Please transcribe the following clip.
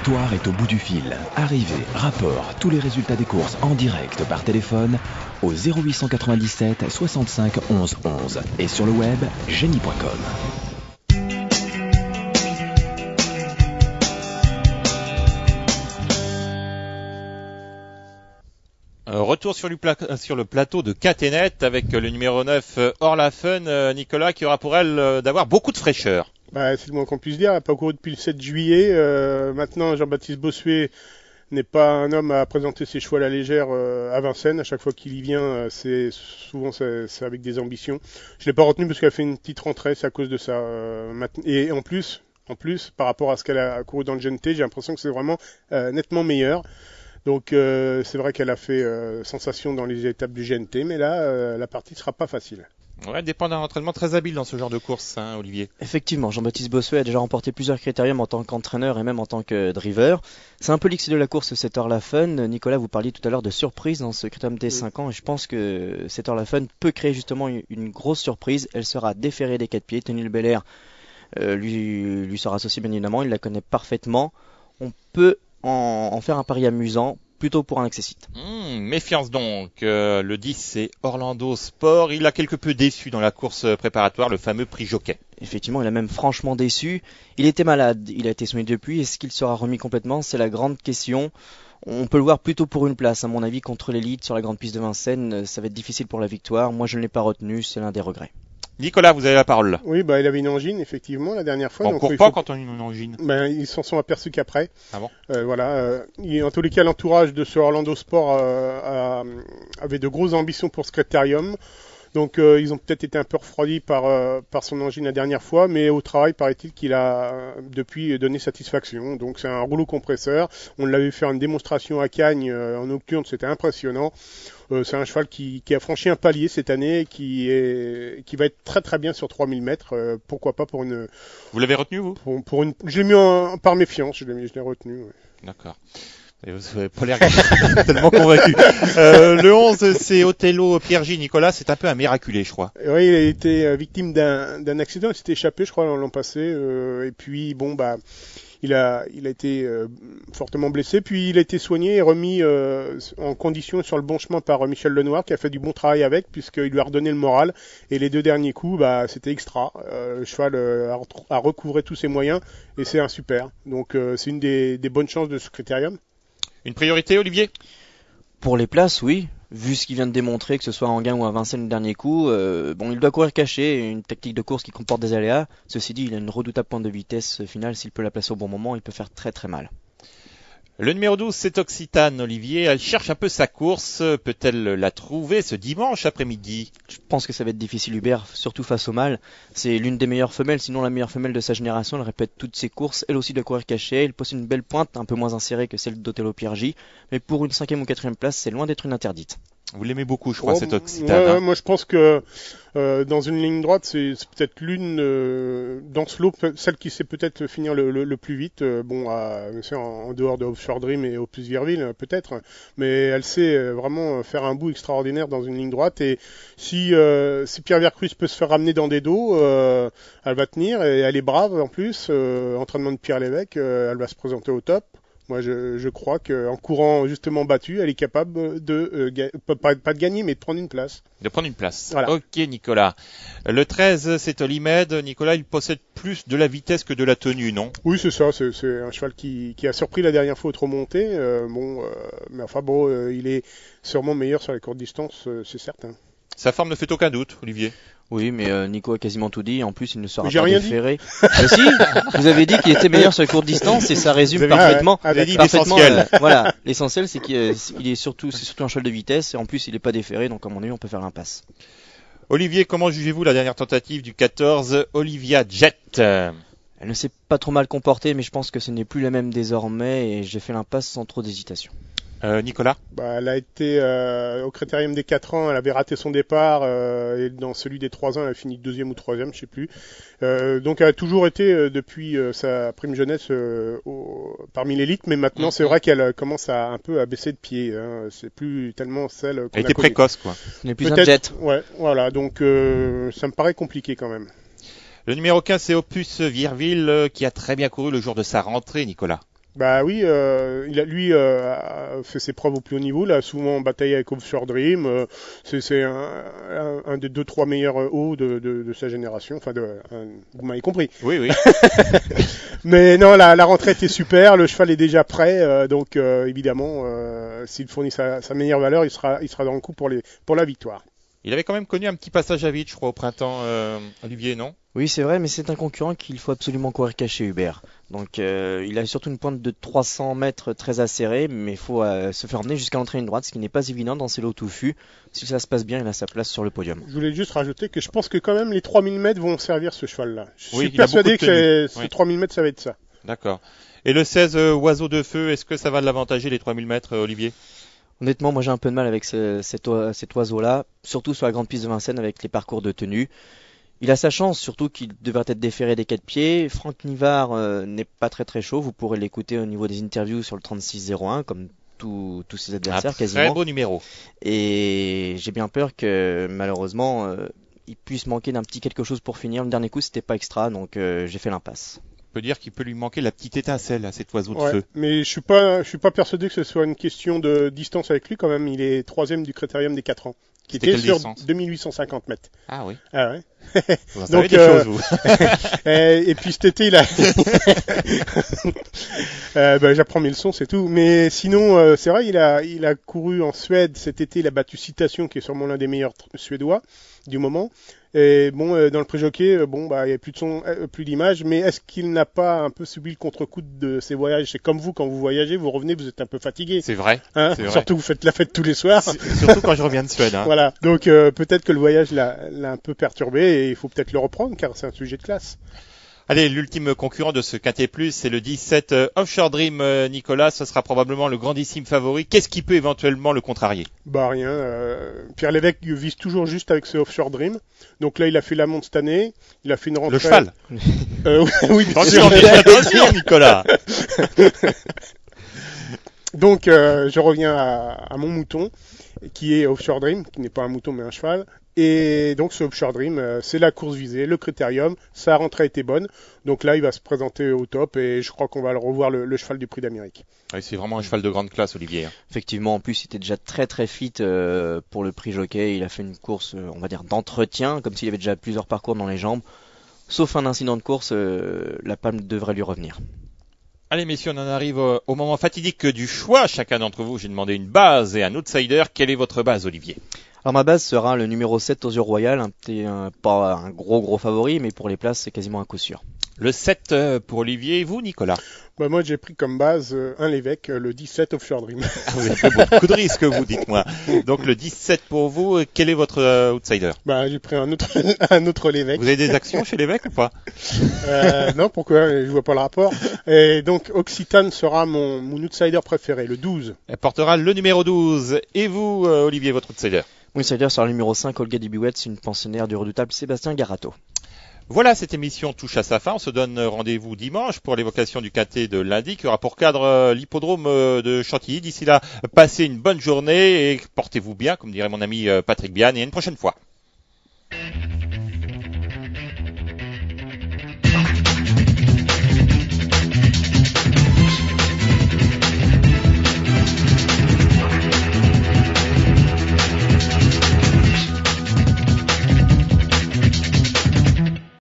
victoire est au bout du fil. Arrivée, rapport, tous les résultats des courses en direct par téléphone au 0897 65 11 11 et sur le web génie.com. Retour sur le plateau de Caténet avec le numéro 9 Orlaffen, Nicolas, qui aura pour elle d'avoir beaucoup de fraîcheur. C'est le moins qu'on puisse dire. Elle n'a pas couru depuis le 7 juillet. Maintenant, Jean-Baptiste Bossuet n'est pas un homme à présenter ses chevaux à la légère à Vincennes. À chaque fois qu'il y vient, c'est avec des ambitions. Je l'ai pas retenu parce qu'elle fait une petite rentrée, c'est à cause de ça. Et en plus, par rapport à ce qu'elle a couru dans le GNT, j'ai l'impression que c'est vraiment nettement meilleur. Donc c'est vrai qu'elle a fait sensation dans les étapes du GNT, mais là, la partie ne sera pas facile. Ouais, dépend d'un entraînement très habile dans ce genre de course, hein, Olivier. Effectivement, Jean-Baptiste Bossuet a déjà remporté plusieurs critériums en tant qu'entraîneur et même en tant que driver. C'est un peu l'X de la course, cette Orlaffen. Nicolas, vous parliez tout à l'heure de surprise dans ce critérium des 5 ans, et je pense que cette Orlaffen peut créer justement une grosse surprise. Elle sera déférée des 4 pieds. Tony Le Belair lui sera associé bien évidemment, il la connaît parfaitement. On peut en faire un pari amusant, plutôt pour un accessite. Méfiance donc. Le 10, c'est Orlando Sport. Il a quelque peu déçu dans la course préparatoire, le fameux prix Jockey. Effectivement, il a même franchement déçu. Il était malade, il a été soigné depuis. Est-ce qu'il sera remis complètement? C'est la grande question. On peut le voir plutôt pour une place, à mon avis, contre l'élite sur la grande piste de Vincennes. Ça va être difficile pour la victoire. Moi, je ne l'ai pas retenu, c'est l'un des regrets. Nicolas, vous avez la parole. Oui, il avait une angine, effectivement, la dernière fois. On court pas quand on a une angine. Ils s'en sont aperçus qu'après. Ah bon? En tous les cas, l'entourage de ce Orlando Sport avait de grosses ambitions pour ce critérium. Donc, ils ont peut-être été un peu refroidis par son angine la dernière fois, mais au travail, paraît-il qu'il a depuis donné satisfaction. Donc, c'est un rouleau compresseur. On l'avait fait une démonstration à Cagnes en nocturne, c'était impressionnant. C'est un cheval qui a franchi un palier cette année, qui va être très très bien sur 3000 mètres. Pourquoi pas pour une... Vous l'avez retenu, vous? Je l'ai mis par méfiance, je l'ai retenu. Ouais. D'accord. Et vous n'avez pas l'air tellement convaincu. Le 11, c'est Othello Piergi. Nicolas, c'est un peu un miraculé, je crois. Oui, il a été victime d'un accident. Il s'était échappé, je crois, l'an passé. Et puis, il a été fortement blessé. Puis, il a été soigné et remis en condition sur le bon chemin par Michel Lenoir, qui a fait du bon travail avec, puisqu'il lui a redonné le moral. Et les 2 derniers coups, c'était extra. Le cheval a recouvré tous ses moyens et c'est un super. Donc, c'est une des bonnes chances de ce critérium. Une priorité, Olivier? Pour les places, oui. Vu ce qu'il vient de démontrer, que ce soit à Enghien ou à Vincennes le dernier coup, il doit courir caché, une tactique de course qui comporte des aléas. Ceci dit, il a une redoutable pointe de vitesse finale. S'il peut la placer au bon moment, il peut faire très très mal. Le numéro 12, c'est Occitane, Olivier. Elle cherche un peu sa course. Peut-elle la trouver ce dimanche après-midi? Je pense que ça va être difficile, Hubert, surtout face au mâle. C'est l'une des meilleures femelles, sinon la meilleure femelle de sa génération. Elle répète toutes ses courses. Elle aussi doit courir cachée. Elle possède une belle pointe, un peu moins insérée que celle d'Othello Piergi. Mais pour une 5e ou 4e place, c'est loin d'être une interdite. Vous l'aimez beaucoup, je crois, cette Occitane. Ouais, moi, je pense que dans une ligne droite, c'est peut-être l'une dans ce lot, celle qui sait peut-être finir le plus vite. En dehors de Offshore Dream et Opus Virville, peut-être. Mais elle sait vraiment faire un bout extraordinaire dans une ligne droite. Et si Pierre Vercruz peut se faire ramener dans des dos, elle va tenir. Et elle est brave en plus. Entraînement de Pierre Lévesque, elle va se présenter au top. Moi, je crois qu'en courant justement battu, elle est capable pas de gagner, mais de prendre une place. De prendre une place. Voilà. Ok, Nicolas. Le 13, c'est Olymed. Nicolas, il possède plus de la vitesse que de la tenue, non? Oui, c'est ça. C'est un cheval qui a surpris la dernière fois au trop monté. Il est sûrement meilleur sur les courtes distances, c'est certain. Sa forme ne fait aucun doute, Olivier. Oui, mais Nico a quasiment tout dit. En plus, il ne sera J'ai pas rien déféré. Mais si, vous avez dit qu'il était meilleur sur les courtes distances et ça résume parfaitement. Vous avez dit l'essentiel. Voilà, l'essentiel, c'est qu'il est surtout un cheval de vitesse et en plus, il n'est pas déféré. Donc, à mon avis, on peut faire l'impasse. Olivier, comment jugez-vous la dernière tentative du 14, Olivia Jet? Elle ne s'est pas trop mal comportée, mais je pense que ce n'est plus la même désormais et j'ai fait l'impasse sans trop d'hésitation. Nicolas? Elle a été au critérium des 4 ans, elle avait raté son départ et dans celui des 3 ans, elle a fini 2e ou 3e, je sais plus. Donc elle a toujours été depuis sa prime jeunesse parmi l'élite, mais maintenant c'est vrai qu'elle commence un peu à baisser de pied. Hein. C'est plus tellement celle qu'on Elle était précoce, quoi. Ce n'est plus un jet. Ouais, voilà. Donc ça me paraît compliqué quand même. Le numéro 15, c'est Opus Virville qui a très bien couru le jour de sa rentrée, Nicolas. Bah oui, lui a fait ses preuves au plus haut niveau. Il a souvent bataillé avec Offshore Dream. C'est un des 2-3 meilleurs hauts de sa génération. Enfin, vous m'avez compris. Oui, oui. Mais non, la retraite est super. Le cheval est déjà prêt. Donc évidemment, s'il fournit sa meilleure valeur, il sera dans le coup pour la victoire. Il avait quand même connu un petit passage à vide, je crois, au printemps, Olivier, non? Oui, c'est vrai, mais c'est un concurrent qu'il faut absolument courir caché, Hubert. Donc, il a surtout une pointe de 300 mètres très acérée, mais il faut se faire emmener jusqu'à l'entrée ligne droite, ce qui n'est pas évident dans ces lots touffus. Si ça se passe bien, il a sa place sur le podium. Je voulais juste rajouter que je pense que quand même les 3000 mètres vont servir ce cheval-là. Je Oui, suis persuadé que ces oui. 3000 mètres, ça va être ça. D'accord. Et le 16 Oiseau de Feu, est-ce que ça va l'avantager, les 3000 mètres, Olivier? Honnêtement, moi j'ai un peu de mal avec cet oiseau-là, surtout sur la grande piste de Vincennes avec les parcours de tenue. Il a sa chance, surtout qu'il devrait être déféré des 4 pieds. Franck Nivard n'est pas très chaud, vous pourrez l'écouter au niveau des interviews sur le 36-01, comme tous ses adversaires quasiment. Très beau numéro. Et j'ai bien peur que malheureusement il puisse manquer d'un petit quelque chose pour finir. Le dernier coup c'était pas extra, donc j'ai fait l'impasse. On peut dire qu'il peut lui manquer la petite étincelle à cet oiseau de Ouais, feu. mais je suis pas persuadé que ce soit une question de distance avec lui quand même. Il est 3e du critérium des 4 ans, qui C'était était quelle sur distance 2850 mètres. Ah oui. Ah ouais. Vous en savez Donc, des choses, vous. Et puis cet été, il a... j'apprends mes leçons, c'est tout. Mais sinon, c'est vrai, il a couru en Suède cet été. Il a battu Citation, qui est sûrement l'un des meilleurs Suédois du moment. Et bon, dans le pré-jockey, il y a plus de son, plus d'image. Mais est-ce qu'il n'a pas un peu subi le contre-coup de ses voyages? C'est comme vous, quand vous voyagez, vous revenez, vous êtes un peu fatigué. C'est vrai. Hein, c'est vrai. surtout vous faites la fête tous les soirs. Surtout quand je reviens de Suède. Hein. Voilà. Donc peut-être que le voyage l'a un peu perturbé et il faut peut-être le reprendre car c'est un sujet de classe. Allez, l'ultime concurrent de ce Quintet Plus, c'est le 17 Offshore Dream, Nicolas. Ce sera probablement le grandissime favori. Qu'est-ce qui peut éventuellement le contrarier? Bah rien. Pierre Lévesque vise toujours juste avec ce Offshore Dream. Donc là, il a fait la monte cette année. Il a fait une rentrée. Le cheval. Oui, bien sûr. Attention, Nicolas. Donc je reviens à mon mouton, qui est Offshore Dream, qui n'est pas un mouton mais un cheval. Et donc ce Offshore Dream, c'est la course visée, le critérium, sa rentrée était bonne. Donc là, il va se présenter au top et je crois qu'on va le revoir le cheval du Prix d'Amérique. Oui, c'est vraiment un cheval de grande classe, Olivier. Effectivement, en plus, il était déjà très fit pour le Prix Jockey. Il a fait une course, on va dire, d'entretien, comme s'il avait déjà plusieurs parcours dans les jambes. Sauf un incident de course, la palme devrait lui revenir. Allez messieurs, on en arrive au moment fatidique du choix. Chacun d'entre vous, j'ai demandé une base et un outsider. Quelle est votre base, Olivier? Alors ma base sera le numéro 7 aux yeux royal, pas un gros favori, mais pour les places c'est quasiment un coup sûr. Le 7 pour Olivier et vous, Nicolas? Bah moi j'ai pris comme base un Lévesque, le 17 Offshore Dream. Ah, vous avez beaucoup de risques, vous, dites-moi. Donc le 17 pour vous, quel est votre outsider? Bah j'ai pris un autre Lévesque. Vous avez des actions chez l'évêque ou pas? Non, pourquoi? Je vois pas le rapport. Et donc Occitane sera mon outsider préféré, le 12. Elle portera le numéro 12. Et vous, Olivier, votre outsider? Mon outsider sera le numéro 5, Olga Dibouette, une pensionnaire du redoutable Sébastien Garato. Voilà, cette émission touche à sa fin. On se donne rendez-vous dimanche pour l'évocation du quintet de lundi qui aura pour cadre l'hippodrome de Chantilly. D'ici là, passez une bonne journée et portez-vous bien, comme dirait mon ami Patrick Bian, et à une prochaine fois.